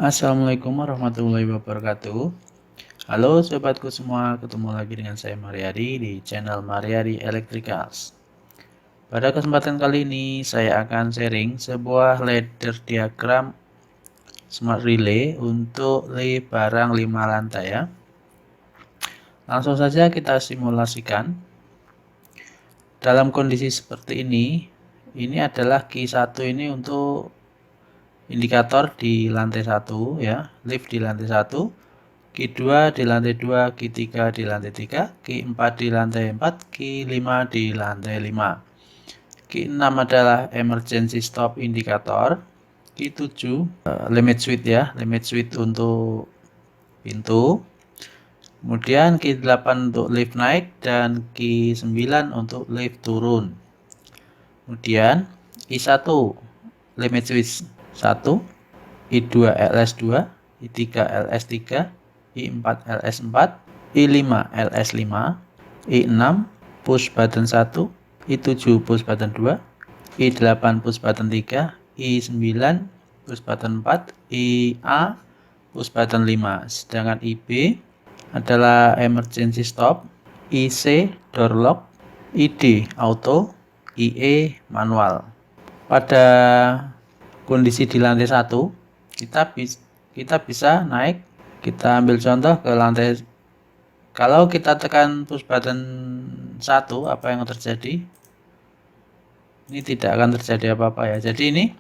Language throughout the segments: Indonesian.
Assalamualaikum warahmatullahi wabarakatuh. Halo sobatku semua, ketemu lagi dengan saya Mariari di channel Mariari Electricals. Pada kesempatan kali ini saya akan sharing sebuah ladder diagram smart relay untuk lift barang 5 lantai ya. Langsung saja kita simulasikan. Dalam kondisi seperti ini adalah key 1 ini untuk indikator di lantai 1 ya, lift di lantai 1. Q2 di lantai 2, Q3 di lantai 3, Q4 di lantai 4, Q5 di lantai 5. Q6 adalah emergency stop indikator. Q7 limit switch ya, limit switch untuk pintu. Kemudian Q8 untuk lift naik dan Q9 untuk lift turun. Kemudian I1 limit switch 1, I2 LS2, I3 LS3, I4 LS4, I5 LS5, I6 push button 1, I7 push button 2, I8 push button 3, I9 push button 4, IA push button 5. Sedangkan IB adalah emergency stop, IC door lock, ID auto, IE manual. Pada kondisi di lantai 1 kita bisa naik. Kita ambil contoh ke lantai. Kalau kita tekan push button 1, apa yang terjadi? Ini tidak akan terjadi apa-apa ya. Jadi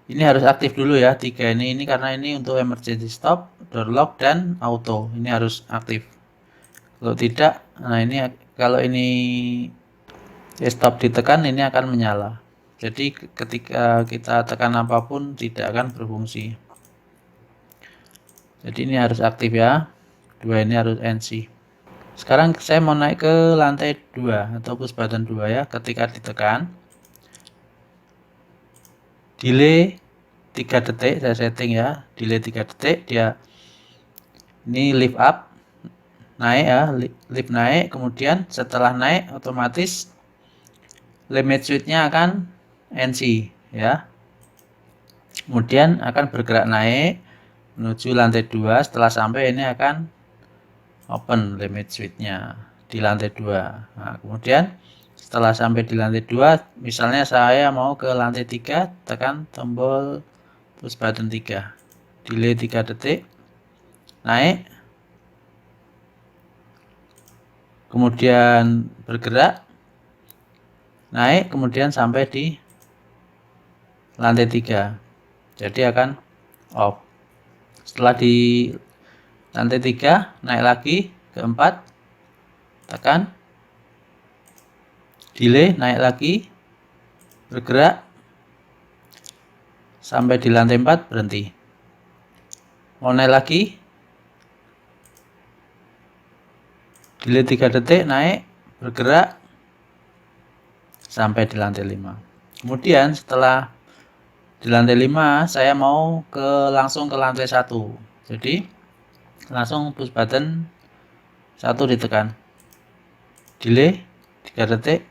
ini harus aktif dulu ya, 3 ini karena ini untuk emergency stop, door lock dan auto. Ini harus aktif. Kalau tidak, nah ini kalau ini stop ditekan, ini akan menyala. Jadi ketika kita tekan apapun tidak akan berfungsi. Jadi ini harus aktif ya. Dua ini harus NC. Sekarang saya mau naik ke lantai 2 atau push button 2 ya. Ketika ditekan, delay 3 detik saya setting ya. Delay 3 detik, dia ini lift up, naik ya, lift naik. Kemudian setelah naik otomatis limit switch-nya akan NC ya. Kemudian akan bergerak naik menuju lantai 2. Setelah sampai ini akan open limit switch-nya di lantai 2. Nah, kemudian setelah sampai di lantai 2, misalnya saya mau ke lantai 3, tekan tombol push button 3. Delay 3 detik. Naik. Kemudian bergerak. Naik, kemudian sampai di lantai 3. Jadi akan off. Setelah di lantai 3, naik lagi ke 4, tekan, delay, naik lagi, bergerak, sampai di lantai 4, berhenti. Mau naik lagi, delay 3 detik, naik, bergerak, sampai di lantai 5. Kemudian setelah di lantai 5, saya mau langsung ke lantai 1. Jadi langsung push button 1 ditekan. Delay 3 detik,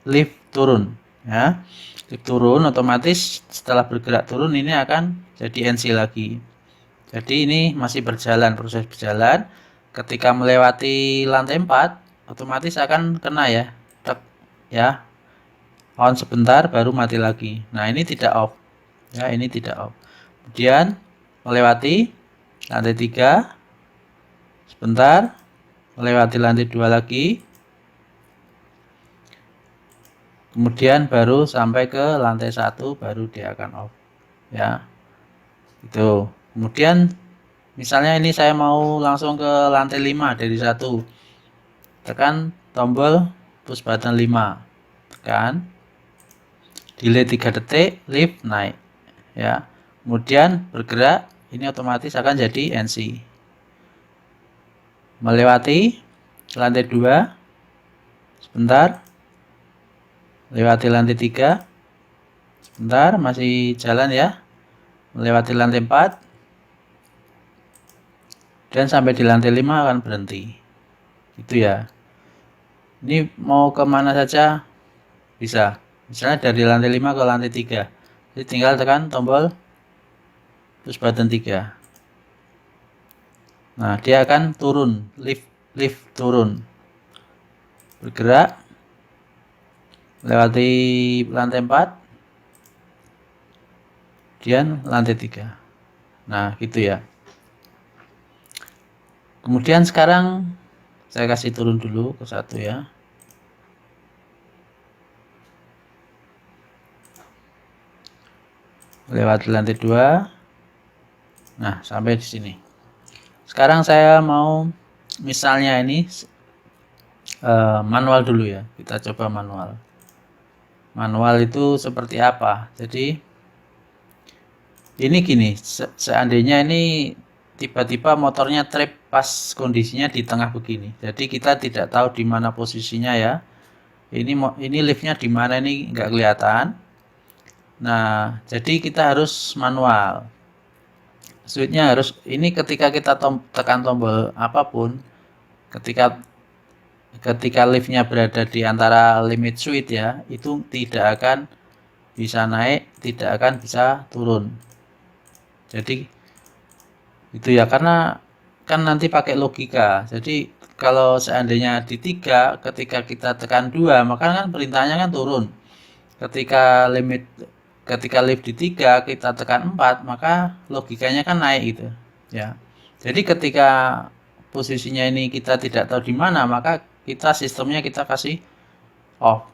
lift turun ya. Lift turun otomatis setelah bergerak turun ini akan jadi NC lagi. Jadi ini masih berjalan, proses berjalan. Ketika melewati lantai 4 otomatis akan kena ya. Tek ya. On sebentar baru mati lagi. Nah, ini tidak off. Ya, ini tidak off. Kemudian melewati lantai 3 sebentar, melewati lantai 2 lagi, kemudian baru sampai ke lantai 1 baru dia akan off ya. Itu. Kemudian misalnya ini saya mau langsung ke lantai 5 dari 1, tekan tombol push button 5, tekan, delay 3 detik, lift naik ya. Kemudian bergerak, ini otomatis akan jadi NC. Melewati lantai 2 sebentar, melewati lantai 3 sebentar, masih jalan ya, melewati lantai 4 dan sampai di lantai 5 akan berhenti gitu ya. Ini mau kemana saja bisa, misalnya dari lantai 5 ke lantai 3, jadi tinggal tekan tombol push button 3. Nah, dia akan turun, lift turun. Bergerak lewati lantai 4, kemudian lantai 3. Nah, gitu ya. Kemudian sekarang saya kasih turun dulu ke 1 ya. Lewat lantai 2. Nah, sampai di sini. Sekarang saya mau misalnya ini manual dulu ya. Kita coba manual. Manual itu seperti apa? Jadi ini gini, seandainya ini tiba-tiba motornya trip pas kondisinya di tengah begini. Jadi kita tidak tahu di mana posisinya ya. Ini liftnya di mana ini nggak kelihatan. Nah, jadi kita harus manual. Switchnya harus ini ketika kita tekan tombol apapun, ketika liftnya berada di antara limit switch ya, itu tidak akan bisa naik, tidak akan bisa turun. Jadi itu ya, karena kan nanti pakai logika. Jadi kalau seandainya di 3, ketika kita tekan 2, maka kan perintahnya kan turun. Ketika lift di 3 kita tekan 4, maka logikanya kan naik gitu ya. Jadi ketika posisinya ini kita tidak tahu di mana, maka sistemnya kita kasih off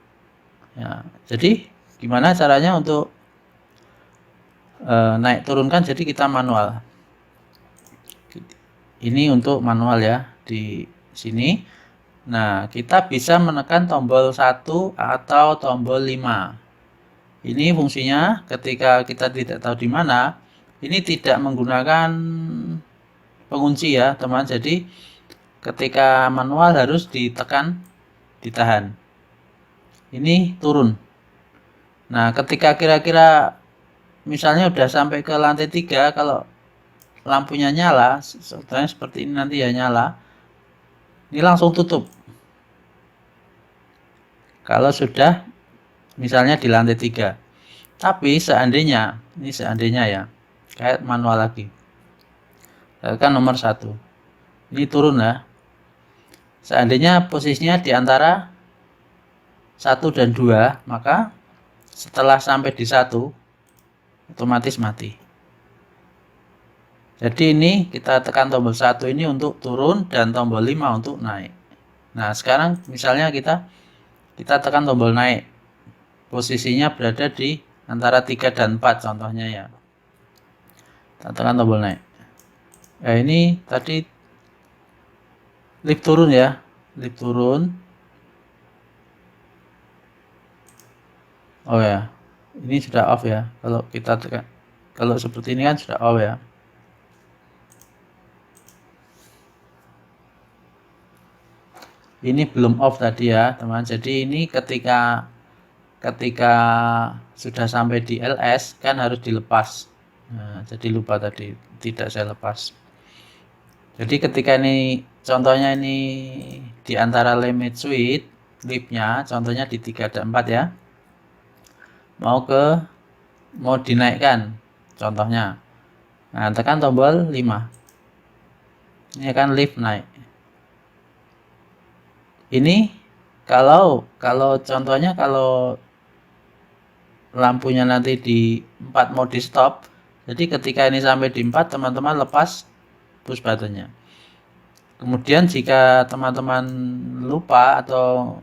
ya. Jadi gimana caranya untuk naik turunkan? Jadi kita manual. Ini untuk manual ya di sini. Nah, kita bisa menekan tombol 1 atau tombol 5. Ini fungsinya ketika kita tidak tahu di mana, ini tidak menggunakan pengunci ya, teman. Jadi ketika manual harus ditekan, ditahan. Ini turun. Nah, ketika kira-kira misalnya udah sampai ke lantai 3, kalau lampunya nyala, sebetulnya seperti ini nanti ya nyala, ini langsung tutup. Kalau sudah misalnya di lantai 3. Tapi seandainya, ini seandainya ya, kayak manual lagi. Tekan nomor 1. Ini turun ya. Seandainya posisinya di antara 1 dan 2, maka setelah sampai di 1, otomatis mati. Jadi ini kita tekan tombol 1 ini untuk turun dan tombol 5 untuk naik. Nah, sekarang misalnya kita tekan tombol naik. Posisinya berada di antara 3 dan 4 contohnya ya. Kita tekan tombol naik. Nah, ini tadi lift turun ya. Lift turun. Oh ya. Ini sudah off ya. Kalau kita tekan, kalau seperti ini kan sudah off ya. Ini belum off tadi ya, teman. Jadi ini ketika sudah sampai di LS kan harus dilepas. Nah, jadi lupa tadi, tidak saya lepas. Jadi ketika ini contohnya ini di antara limit switch liftnya, contohnya di 3 dan 4 ya. Mau dinaikkan contohnya. Nah, tekan tombol 5. Ini akan lift naik. Ini kalau contohnya kalau lampunya nanti di 4 mau di stop, jadi ketika ini sampai di 4 teman-teman lepas push buttonnya. Kemudian jika teman-teman lupa atau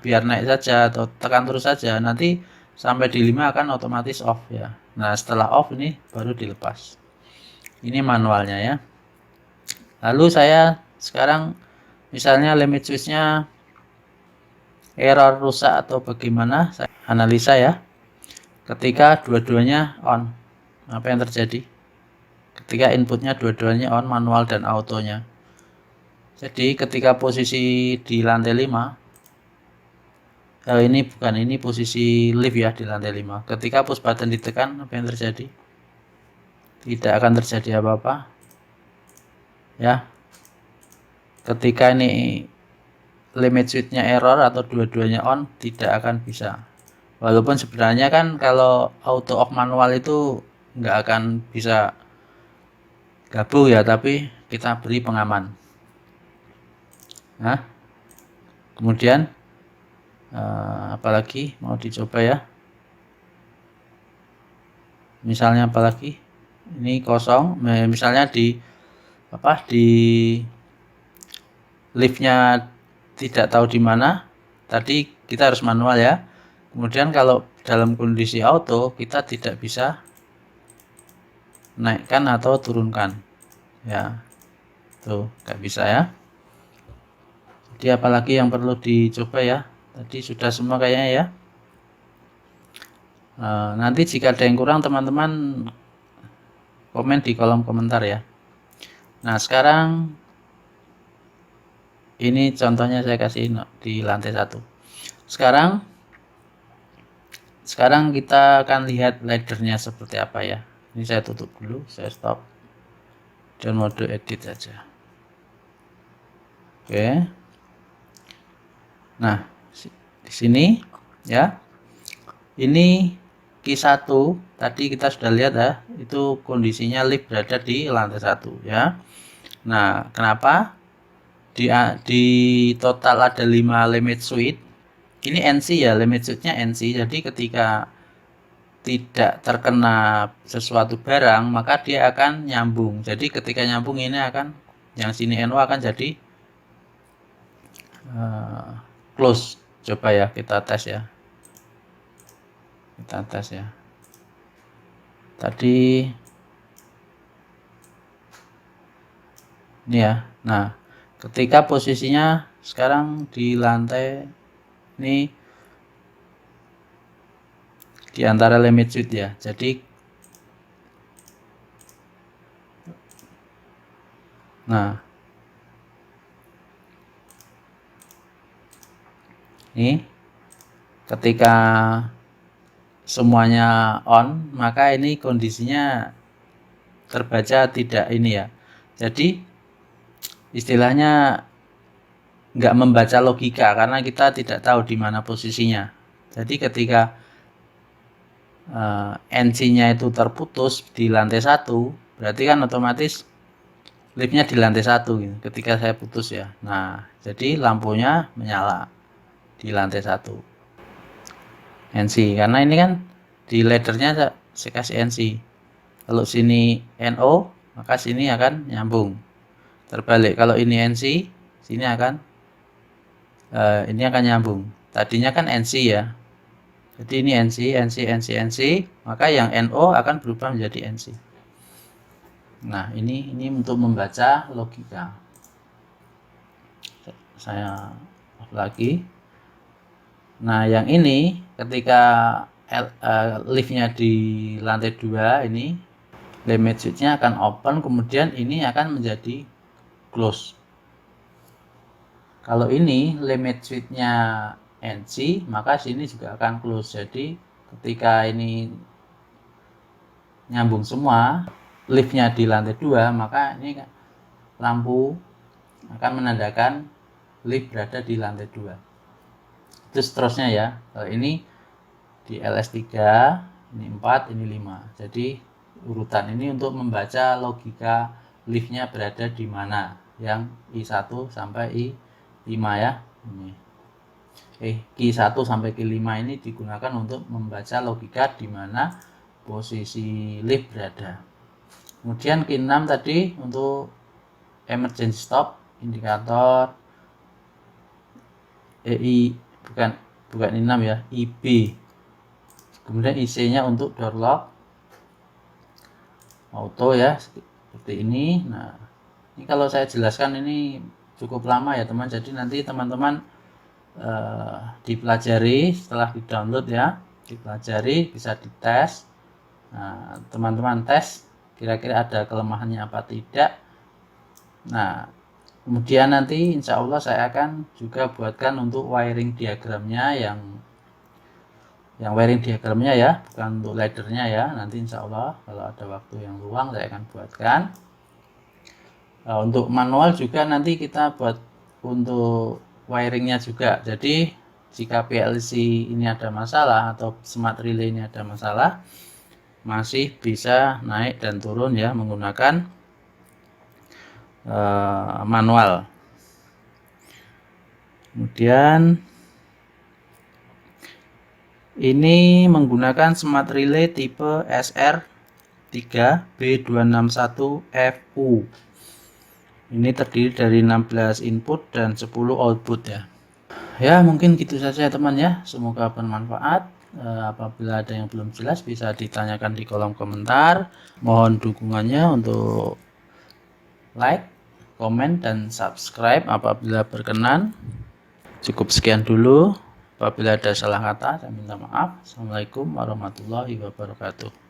biar naik saja atau tekan terus saja, nanti sampai di 5 akan otomatis off ya. Nah, setelah off ini baru dilepas. Ini manualnya ya. Lalu saya sekarang misalnya limit switchnya error, rusak atau bagaimana, saya analisa ya. Ketika dua-duanya on, apa yang terjadi? Ketika inputnya dua-duanya on, manual dan autonya. Jadi ketika posisi di lantai 5, ini posisi lift ya di lantai 5. Ketika push button ditekan, apa yang terjadi? Tidak akan terjadi apa-apa. Ya. Ketika ini limit switchnya error atau dua-duanya on, tidak akan bisa. Walaupun sebenarnya kan kalau auto off manual itu nggak akan bisa gabung ya, tapi kita beri pengaman. Nah, kemudian apalagi mau dicoba ya, misalnya apalagi ini kosong, misalnya di liftnya tidak tahu di mana, tadi kita harus manual ya. Kemudian kalau dalam kondisi auto kita tidak bisa naikkan atau turunkan ya, tuh nggak bisa ya. Jadi apalagi yang perlu dicoba ya, tadi sudah semua kayaknya ya. Nanti jika ada yang kurang teman-teman komen di kolom komentar ya. Nah sekarang ini contohnya saya kasih di lantai 1. Sekarang kita akan lihat laddernya seperti apa ya. Ini saya tutup dulu, saya stop dan mode edit saja. Oke. Nah, di sini ya. Ini Q1 tadi kita sudah lihat ya, itu kondisinya lift berada di lantai 1 ya. Nah, kenapa? Di total ada 5 limit switch. Ini NC ya, limit switch-nya NC. Jadi ketika tidak terkena sesuatu barang, maka dia akan nyambung. Jadi ketika nyambung ini akan yang sini NO akan jadi close. Coba ya kita tes ya. Kita tes ya. Tadi ini ya. Nah, ketika posisinya sekarang di lantai ini di antara limit switch ya. Jadi nah, ini ketika semuanya on, maka ini kondisinya terbaca tidak ini ya. Jadi istilahnya nggak membaca logika karena kita tidak tahu di mana posisinya. Jadi ketika NC-nya itu terputus di lantai 1, berarti kan otomatis liftnya di lantai 1 gitu, ketika saya putus ya. Nah, jadi lampunya menyala di lantai 1 NC, karena ini kan di laddernya saya kasih NC. Kalau sini NO, maka sini akan nyambung. Terbalik, kalau ini NC, sini akan ini akan nyambung. Tadinya kan NC ya. Jadi ini NC, maka yang NO akan berubah menjadi NC. Nah, ini untuk membaca logika. Saya off lagi. Nah, yang ini ketika liftnya di lantai 2 ini limit switch-nya akan open, kemudian ini akan menjadi close. Kalau ini limit switch-nya NC, maka sini juga akan close. Jadi ketika ini nyambung semua, liftnya di lantai 2, maka ini lampu akan menandakan lift berada di lantai 2. Itu seterusnya ya. Kalau ini di LS3, ini 4, ini 5. Jadi urutan ini untuk membaca logika liftnya berada di mana. Yang I1 sampai I5 ya. Ini. Q1 sampai Q5 ini digunakan untuk membaca logika di mana posisi lift berada. Kemudian Q6 tadi untuk emergency stop, indikator bukan I6 ya, IB. Kemudian IC-nya untuk door lock auto ya, seperti ini. Nah, ini kalau saya jelaskan ini cukup lama ya teman, jadi nanti teman-teman dipelajari setelah di download ya, dipelajari, bisa dites. Nah, teman-teman tes kira-kira ada kelemahannya apa tidak. Nah, kemudian nanti insya Allah saya akan juga buatkan untuk wiring diagramnya, yang wiring diagramnya ya, bukan untuk laddernya ya. Nanti insya Allah kalau ada waktu yang luang saya akan buatkan. Untuk manual juga nanti kita buat untuk wiringnya juga. Jadi jika PLC ini ada masalah atau smart relay ini ada masalah, masih bisa naik dan turun ya menggunakan manual. Kemudian ini menggunakan smart relay tipe SR3B261FU. Ini terdiri dari 16 input dan 10 output ya. Ya, mungkin gitu saja teman ya. Semoga bermanfaat. Apabila ada yang belum jelas bisa ditanyakan di kolom komentar. Mohon dukungannya untuk like, komen, dan subscribe apabila berkenan. Cukup sekian dulu. Apabila ada salah kata, saya minta maaf. Assalamualaikum warahmatullahi wabarakatuh.